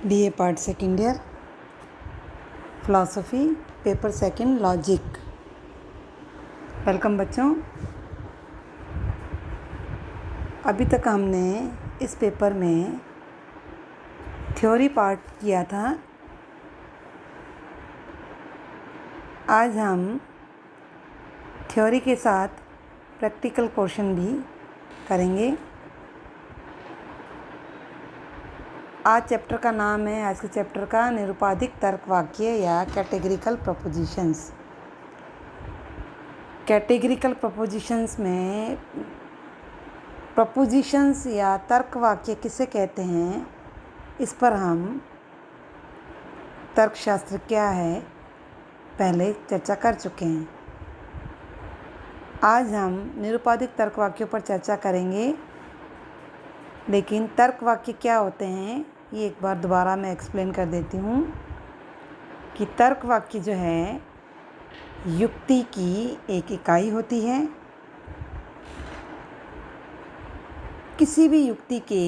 BA part second year philosophy paper second logic. Welcome बच्चों। अभी तक हमने इस पेपर में थ्योरी पार्ट किया था। आज हम थ्योरी के साथ प्रैक्टिकल पोर्शन भी करेंगे। आज चैप्टर का नाम है, आज के चैप्टर का निरुपाधिक तर्क वाक्य या कैटेगरिकल प्रपोजिशंस। कैटेगरिकल प्रपोजिशंस में प्रपोजिशंस या तर्क वाक्य किसे कहते हैं, इस पर हम तर्कशास्त्र क्या है पहले चर्चा कर चुके हैं। आज हम निरुपाधिक तर्क वाक्यों पर चर्चा करेंगे। लेकिन तर्क वाक्य क्या होते हैं ये एक बार दोबारा मैं एक्सप्लेन कर देती हूँ कि तर्क वाक्य जो है युक्ति की एक इकाई होती है। किसी भी युक्ति के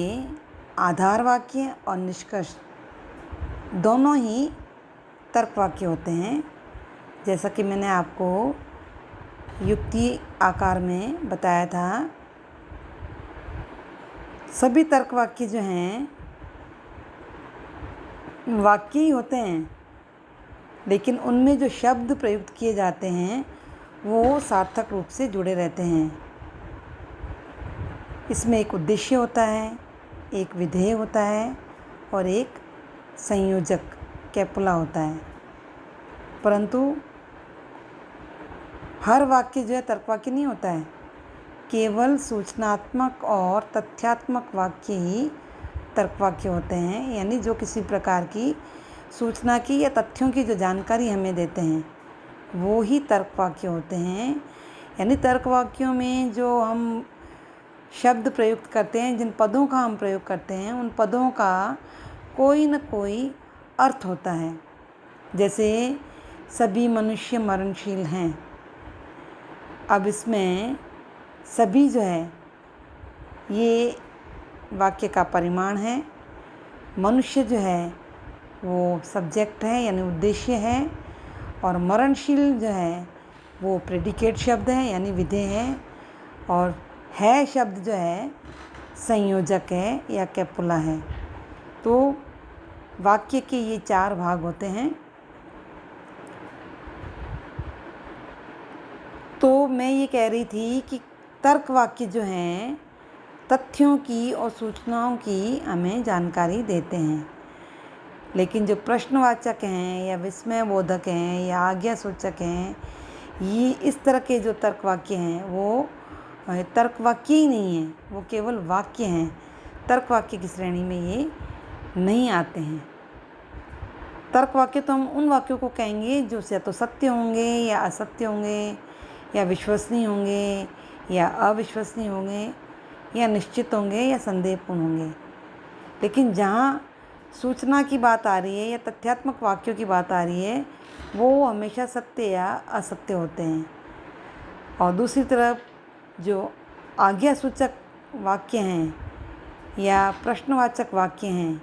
आधार वाक्य और निष्कर्ष दोनों ही तर्क वाक्य होते हैं। जैसा कि मैंने आपको युक्ति आकार में बताया था, सभी तर्क वाक्य जो हैं वाक्य ही होते हैं, लेकिन उनमें जो शब्द प्रयुक्त किए जाते हैं वो सार्थक रूप से जुड़े रहते हैं। इसमें एक उद्देश्य होता है, एक विधेय होता है और एक संयोजक कैपुला होता है। परंतु हर वाक्य जो है तर्क वाक्य नहीं होता है। केवल सूचनात्मक और तथ्यात्मक वाक्य ही तर्क वाक्य होते हैं, यानी जो किसी प्रकार की सूचना की या तथ्यों की जो जानकारी हमें देते हैं वो ही तर्क वाक्य होते हैं। यानी तर्क वाक्यों में जो हम शब्द प्रयुक्त करते हैं, जिन पदों का हम प्रयोग करते हैं, उन पदों का कोई न कोई अर्थ होता है। जैसे सभी मनुष्य मरणशील हैं। अब इसमें सभी जो है ये वाक्य का परिमाण है। मनुष्य जो है वो सब्जेक्ट है यानी उद्देश्य है, और मरणशील जो है वो प्रेडिकेट शब्द है यानी विधेय है, और है शब्द जो है संयोजक है या कैपुला है। तो वाक्य के ये चार भाग होते हैं। तो मैं ये कह रही थी कि तर्क वाक्य जो हैं तथ्यों की और सूचनाओं की हमें जानकारी देते हैं, लेकिन जो प्रश्नवाचक हैं या विस्मय बोधक हैं या आज्ञा सूचक हैं, ये इस तरह के जो तर्क वाक्य हैं वो तर्क वाक्य ही नहीं हैं, वो केवल वाक्य हैं। तर्क वाक्य की श्रेणी में ये नहीं आते हैं। तर्क वाक्य तो हम उन वाक्यों को कहेंगे जो या तो सत्य होंगे या असत्य होंगे, या विश्वसनीय होंगे या अविश्वसनीय होंगे, या निश्चित होंगे या संदेहपूर्ण होंगे। लेकिन जहाँ सूचना की बात आ रही है या तथ्यात्मक वाक्यों की बात आ रही है वो हमेशा सत्य या असत्य होते हैं। और दूसरी तरफ जो आज्ञा सूचक वाक्य हैं या प्रश्नवाचक वाक्य हैं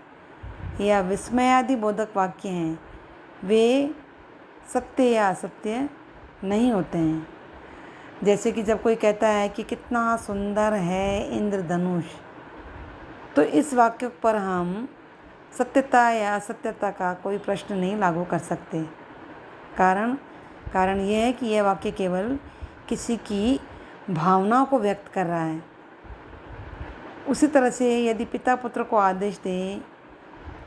या विस्मयादि बोधक वाक्य हैं, वे सत्य या असत्य नहीं होते हैं। जैसे कि जब कोई कहता है कि कितना सुंदर है इंद्रधनुष, तो इस वाक्य पर हम सत्यता या असत्यता का कोई प्रश्न नहीं लागू कर सकते। कारण यह है कि यह वाक्य केवल किसी की भावनाओं को व्यक्त कर रहा है। उसी तरह से यदि पिता पुत्र को आदेश दे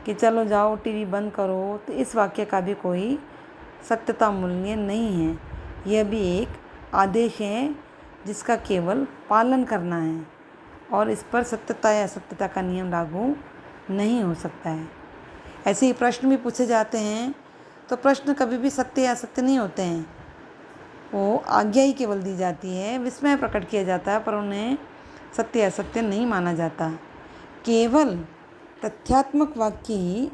कि चलो जाओ टीवी बंद करो, तो इस वाक्य का भी कोई सत्यता मूल्य नहीं है। यह भी एक आदेश है जिसका केवल पालन करना है, और इस पर सत्यता या असत्यता का नियम लागू नहीं हो सकता है। ऐसे ही प्रश्न भी पूछे जाते हैं, तो प्रश्न कभी भी सत्य या असत्य नहीं होते हैं, वो आज्ञा ही केवल दी जाती है, विस्मय प्रकट किया जाता है, पर उन्हें सत्य या असत्य नहीं माना जाता। केवल तथ्यात्मक वाक्य ही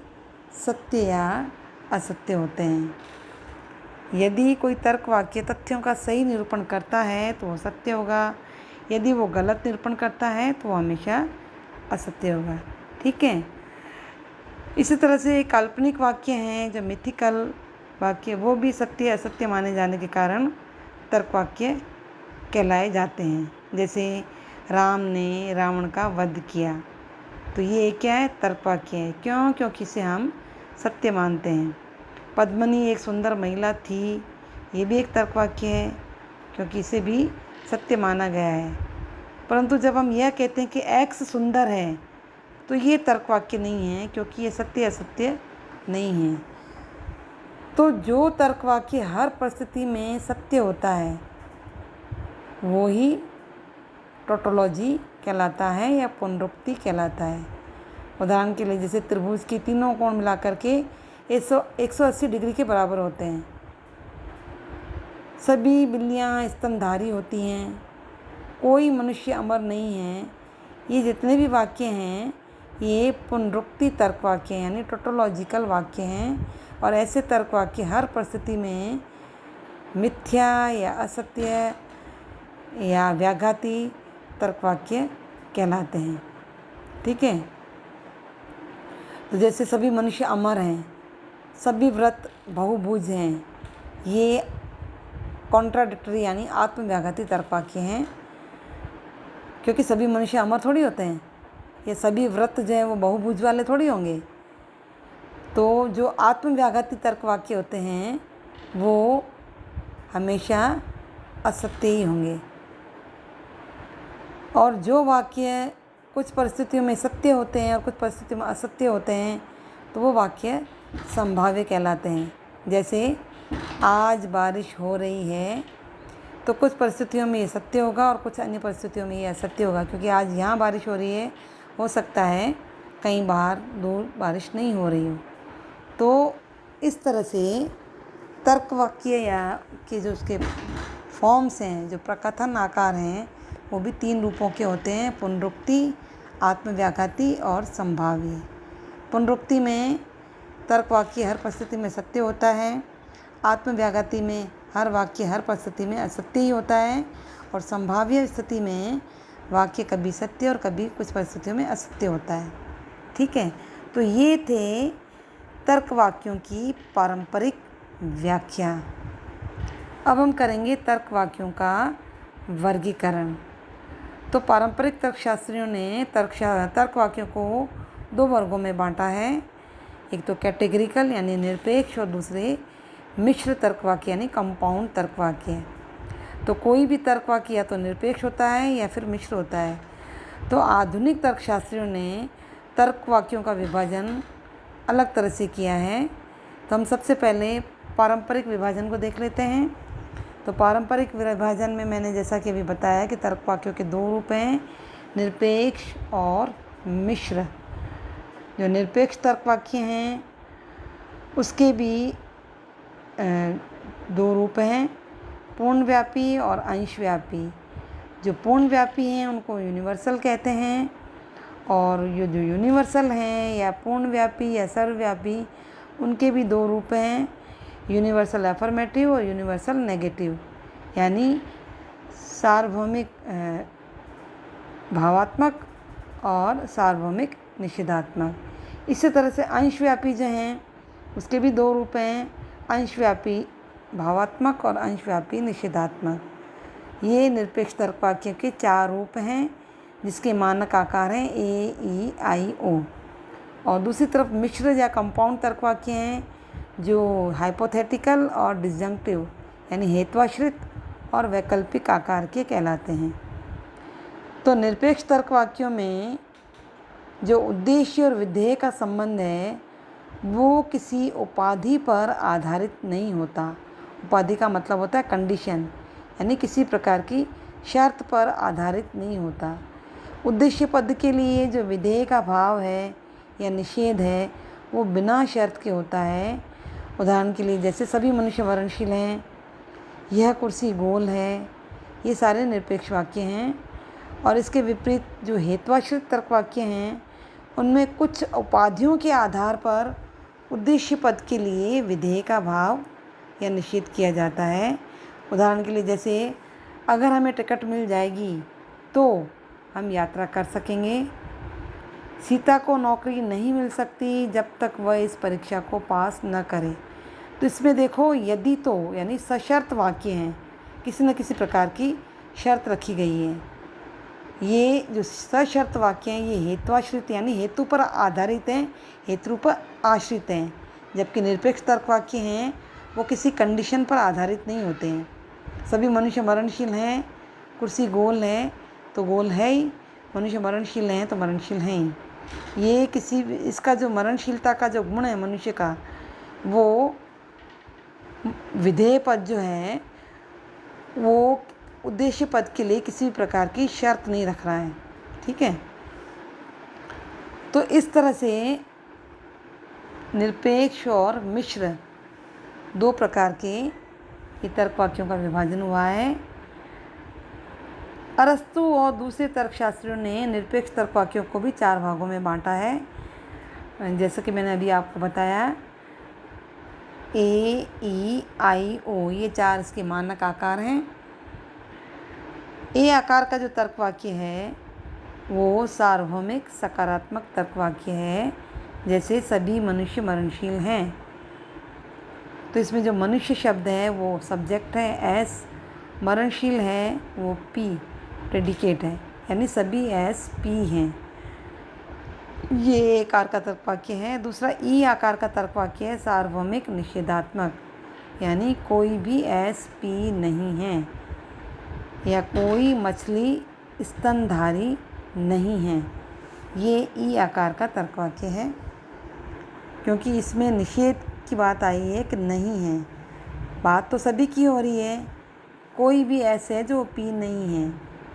सत्य या असत्य होते हैं। यदि कोई तर्क वाक्य तथ्यों का सही निरूपण करता है तो वो सत्य होगा, यदि वो गलत निरूपण करता है तो वो हमेशा असत्य होगा। ठीक है। इसी तरह से काल्पनिक वाक्य हैं जो मिथिकल वाक्य, वो भी सत्य असत्य माने जाने के कारण तर्क वाक्य कहलाए जाते हैं। जैसे राम ने रावण का वध किया, तो ये क्या है? तर्क वाक्य है। क्यों? क्योंकि इसे हम सत्य मानते हैं। पद्मिनी एक सुंदर महिला थी, ये भी एक तर्क वाक्य है क्योंकि इसे भी सत्य माना गया है। परंतु जब हम यह कहते हैं कि एक्स सुंदर है, तो ये तर्क वाक्य नहीं है क्योंकि ये सत्य असत्य नहीं है। तो जो तर्क वाक्य हर परिस्थिति में सत्य होता है वो ही टोटोलॉजी कहलाता है या पुनरुक्ति कहलाता है। उदाहरण के लिए जैसे त्रिभुज के तीनों कोण मिलाकर के 180 डिग्री के बराबर होते हैं। सभी बिल्लियाँ स्तनधारी होती हैं, कोई मनुष्य अमर नहीं है। ये जितने भी वाक्य हैं ये पुनरुक्ति तर्क वाक्य हैं, यानी टोटोलॉजिकल वाक्य हैं। और ऐसे तर्क वाक्य हर परिस्थिति में मिथ्या या असत्य या व्याघाती तर्क वाक्य कहलाते हैं। ठीक है। तो जैसे सभी मनुष्य अमर हैं, सभी व्रत बहुभुज हैं, ये कॉन्ट्राडिक्टरी यानी आत्मव्याघाती तर्क वाक्य हैं क्योंकि सभी मनुष्य अमर थोड़ी होते हैं, ये सभी व्रत जो हैं वो बहुभुज वाले थोड़ी होंगे। तो जो आत्मव्याघाती तर्क वाक्य होते हैं वो हमेशा असत्य ही होंगे। और जो वाक्य कुछ परिस्थितियों में सत्य होते हैं और कुछ परिस्थितियों में असत्य होते हैं तो वो वाक्य संभाव्य कहलाते हैं। जैसे आज बारिश हो रही है, तो कुछ परिस्थितियों में ये सत्य होगा और कुछ अन्य परिस्थितियों में ये असत्य होगा, क्योंकि आज यहाँ बारिश हो रही है, हो सकता है कहीं बाहर दूर बारिश नहीं हो रही हो। तो इस तरह से तर्क वाक्य या के जो उसके फॉर्म्स हैं, जो प्रकथन आकार हैं, वो भी 3 रूपों के होते हैं: पुनरुक्ति, आत्मव्याघाती और संभाव्य। पुनरुक्ति में तर्क वाक्य हर परिस्थिति में सत्य होता है, आत्मव्याघाती में हर वाक्य हर परिस्थिति में असत्य ही होता है, और संभाव्य स्थिति में वाक्य कभी सत्य और कभी कुछ परिस्थितियों में असत्य होता है। ठीक है। तो ये थे तर्क वाक्यों की पारंपरिक व्याख्या। अब हम करेंगे तर्क वाक्यों का वर्गीकरण। तो पारंपरिक तर्कशास्त्रियों ने तर्क वाक्यों को 2 वर्गों में बांटा है। एक तो कैटेगरिकल यानी निरपेक्ष, और दूसरे मिश्र तर्क वाक्य यानी कंपाउंड तर्क वाक्य। तो कोई भी तर्क वाक्य या तो निरपेक्ष होता है या फिर मिश्र होता है। तो आधुनिक तर्कशास्त्रियों ने तर्क वाक्यों का विभाजन अलग तरह से किया है। तो हम सबसे पहले पारंपरिक विभाजन को देख लेते हैं। तो पारंपरिक विभाजन में मैंने जैसा कि अभी बताया कि तर्क वाक्यों के 2 रूप हैं, निरपेक्ष और मिश्र। जो निरपेक्ष तर्क वाक्य हैं उसके भी 2 रूप हैं, पूर्णव्यापी और अंशव्यापी। जो पूर्णव्यापी हैं उनको यूनिवर्सल कहते हैं, और ये जो यूनिवर्सल हैं या पूर्णव्यापी या सर्वव्यापी, उनके भी 2 रूप हैं, यूनिवर्सल अफर्मेटिव और यूनिवर्सल नेगेटिव, यानी सार्वभौमिक भावात्मक और सार्वभौमिक निषेधात्मक। इसी तरह से अंशव्यापी जो हैं उसके भी 2 रूप हैं, अंशव्यापी भावात्मक और अंशव्यापी निषेधात्मक। ये निरपेक्ष तर्क वाक्यों के 4 रूप हैं जिसके मानक आकार हैं ए, ई, आई, ओ। और दूसरी तरफ मिश्र या कंपाउंड तर्क वाक्य हैं जो हाइपोथेटिकल और डिसजंक्टिव यानी हेत्वाश्रित और वैकल्पिक आकार के कहलाते हैं। तो निरपेक्ष तर्क वाक्यों में जो उद्देश्य और विधेय का संबंध है वो किसी उपाधि पर आधारित नहीं होता। उपाधि का मतलब होता है कंडीशन, यानी किसी प्रकार की शर्त पर आधारित नहीं होता। उद्देश्य पद के लिए जो विधेय का भाव है या निषेध है वो बिना शर्त के होता है। उदाहरण के लिए जैसे सभी मनुष्य वरणशील हैं, यह कुर्सी गोल है, ये सारे निरपेक्ष वाक्य हैं। और इसके विपरीत जो हेत्वाश्रित तर्क वाक्य हैं उनमें कुछ उपाधियों के आधार पर उद्देश्य पद के लिए विधेय का भाव या निषेध किया जाता है। उदाहरण के लिए जैसे अगर हमें टिकट मिल जाएगी तो हम यात्रा कर सकेंगे, सीता को नौकरी नहीं मिल सकती जब तक वह इस परीक्षा को पास न करे। तो इसमें देखो यदि तो यानी सशर्त वाक्य हैं, किसी न किसी प्रकार की शर्त रखी गई है। ये जो सशर्त वाक्य हैं ये हेत्वाश्रित यानी हेतु पर आधारित हैं, हेतु पर आश्रित हैं, जबकि निरपेक्ष तर्क वाक्य हैं वो किसी कंडीशन पर आधारित नहीं होते हैं। सभी मनुष्य मरणशील हैं, कुर्सी गोल है तो गोल है ही, मनुष्य मरणशील हैं तो मरणशील हैं ही। ये किसी इसका जो मरणशीलता का जो गुण है मनुष्य का, वो विधेय पद जो है वो उद्देश्य पद के लिए किसी भी प्रकार की शर्त नहीं रख रहा है। ठीक है, तो इस तरह से निरपेक्ष और मिश्र दो प्रकार के तर्क वाक्यों का विभाजन हुआ है। अरस्तु और दूसरे तर्कशास्त्रियों ने निरपेक्ष तर्क वाक्यों को भी 4 भागों में बांटा है, जैसा कि मैंने अभी आपको बताया। ए, ई, आई, ओ ये 4 इसके मानक आकार हैं। ए आकार का जो तर्क वाक्य है वो सार्वभौमिक सकारात्मक तर्क वाक्य है, जैसे सभी मनुष्य मरणशील हैं। तो इसमें जो मनुष्य शब्द है वो सब्जेक्ट है एस, मरणशील है वो पी प्रेडिकेट है, यानी सभी एस पी हैं। ये आकार का तर्क वाक्य है। दूसरा ई आकार का तर्क वाक्य है सार्वभौमिक निषेधात्मक, यानी कोई भी एस पी नहीं है या कोई मछली स्तनधारी नहीं है। ये ई आकार का तर्क वाक्य है, क्योंकि इसमें निषेध की बात आई है कि नहीं है। बात तो सभी की हो रही है, कोई भी ऐसे है जो पी नहीं है,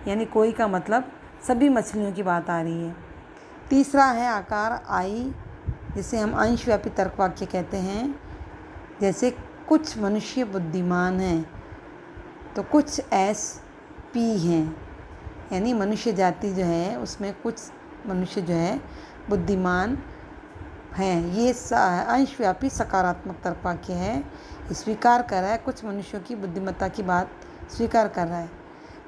यानी कोई का मतलब सभी मछलियों की बात आ रही है। तीसरा है आकार आई, जिसे हम अंशव्यापी तर्क वाक्य कहते हैं। जैसे कुछ मनुष्य बुद्धिमान हैं तो कुछ एस पी हैं, यानी मनुष्य जाति जो है उसमें कुछ मनुष्य जो है बुद्धिमान हैं। ये अंशव्यापी सकारात्मक तर्क वाक्य है, स्वीकार कर रहा है, कुछ मनुष्यों की बुद्धिमत्ता की बात स्वीकार कर रहा है।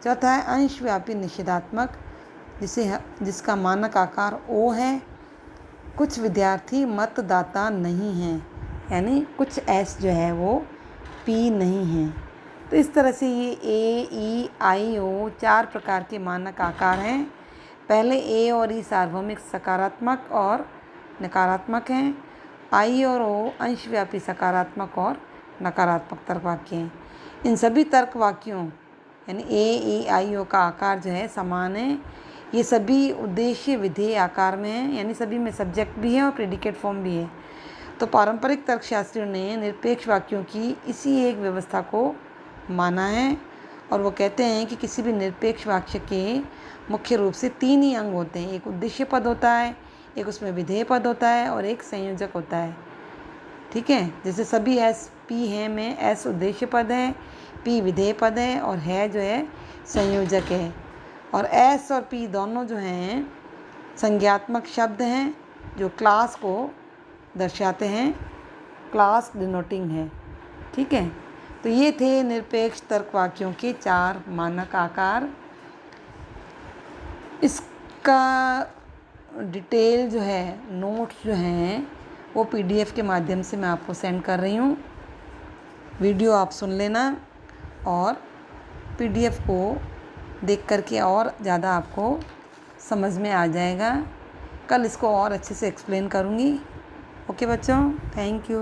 चौथा है अंशव्यापी निषेधात्मक, जिसका मानक आकार ओ है, कुछ विद्यार्थी मतदाता नहीं हैं, यानी कुछ एस जो है वो पी नहीं है। तो इस तरह से ये ए, ई, आई, ओ 4 प्रकार के मानक आकार हैं। पहले ए और ई सार्वभौमिक सकारात्मक और नकारात्मक हैं। आई और ओ अंशव्यापी सकारात्मक और नकारात्मक तर्क वाक्य हैं। इन सभी तर्क वाक्यों यानी ए, ई, आई, ओ का आकार जो है समान है। ये सभी उद्देश्य विधेय आकार में हैं, यानी सभी में सब्जेक्ट भी है और प्रेडिकेट फॉर्म भी है। तो पारंपरिक तर्कशास्त्रियों ने निरपेक्ष वाक्यों की इसी एक व्यवस्था को माना है, और वो कहते हैं कि किसी भी निरपेक्ष वाक्य के मुख्य रूप से 3 ही अंग होते हैं। एक उद्देश्य पद होता है, एक उसमें विधेय पद होता है और एक संयोजक होता है। ठीक है, जैसे सभी एस पी हैं में एस उद्देश्य पद है, पी विधेय पद है और है जो है संयोजक है। और एस और पी दोनों जो हैं संज्ञात्मक शब्द हैं जो क्लास को दर्शाते हैं, क्लास डिनोटिंग है। ठीक है, तो ये थे निरपेक्ष तर्क वाक्यों के 4 मानक आकार। इसका डिटेल जो है, नोट्स जो हैं वो PDF के माध्यम से मैं आपको सेंड कर रही हूँ। वीडियो आप सुन लेना और PDF को देख करके और ज़्यादा आपको समझ में आ जाएगा। कल इसको और अच्छे से एक्सप्लेन करूँगी। ओके बच्चों, थैंक यू।